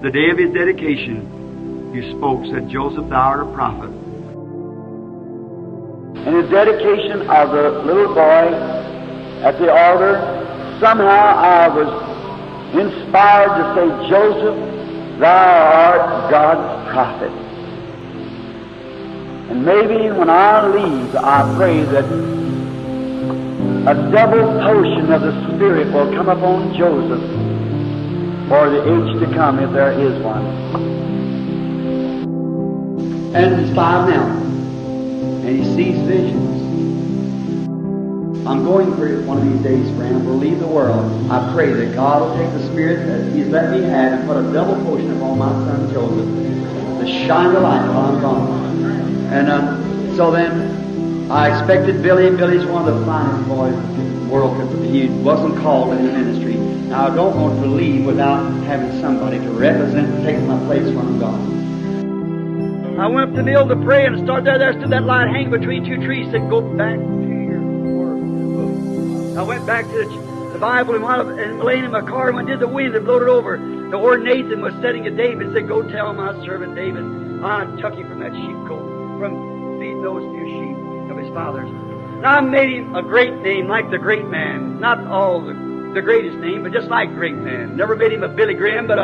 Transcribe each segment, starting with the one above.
The day of his dedication, you spoke, said, Joseph, thou art a prophet. In his dedication of the little boy at the altar, somehow I was inspired to say, Joseph, thou art God's prophet. And maybe when I leave, I pray that a double potion of the Spirit will come upon Joseph for the age to come, if there is one. And he's 5 now, and he sees visions. I'm going for it one of these days, friend. We'll leave the world. I pray that God will take the Spirit that He's let me have and put a double potion upon my son Joseph to shine the light while I'm gone. And so then, I expected Billy. Billy's one of the finest boys the world could. He wasn't called in the ministry. Now, I don't want to leave without having somebody to represent and take my place when I'm gone. I went up to kneel to pray and started there. There stood that light hanging between 2 trees. Said, go back to your work. I went back to the Bible and laying in my car and when did the wind that blowed it over. The Lord Nathan was sitting at David and said, go tell my servant David, I took him from that sheepcote, from feeding those few sheep of his father's. Now I made him a great name like the great man. Not all the greatest name, but just like great man. Never made him a Billy Graham, but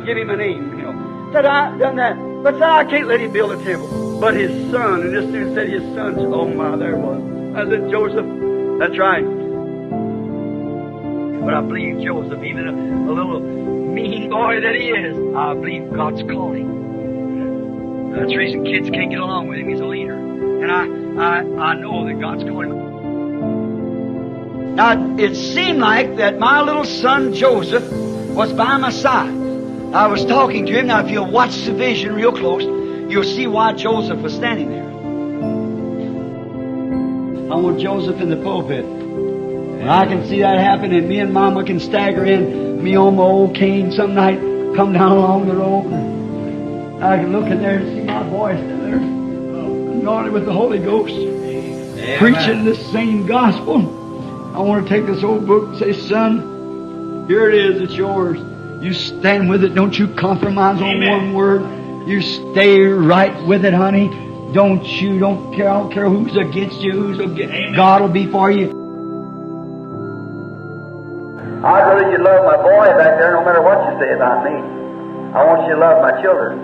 give him a name, you know. Said, I done that. But said, I can't let him build a temple. But his son, and this dude said his son, oh my, there it was. I said, Joseph, that's right. But I believe Joseph, even a little mean boy that he is, I believe God's calling. That's the reason kids can't get along with him. He's a leader. And I know that God's calling him. Now, it seemed like that my little son Joseph was by my side. I was talking to him. Now, if you'll watch the vision real close, you'll see why Joseph was standing there. I want Joseph in the pulpit. And I can see that happen, and me and Mama can stagger in, me on my old cane some night, come down along the road. And I can look in there and see my boy standing there, anointed with the Holy Ghost, preaching the same gospel. I want to take this old book and say, son, here it is, it's yours. You stand with it. Don't you compromise on one word. You stay right with it, honey. Don't care. I don't care who's against you, God will be for you. I'd rather you love my boy back there no matter what you say about me. I want you to love my children.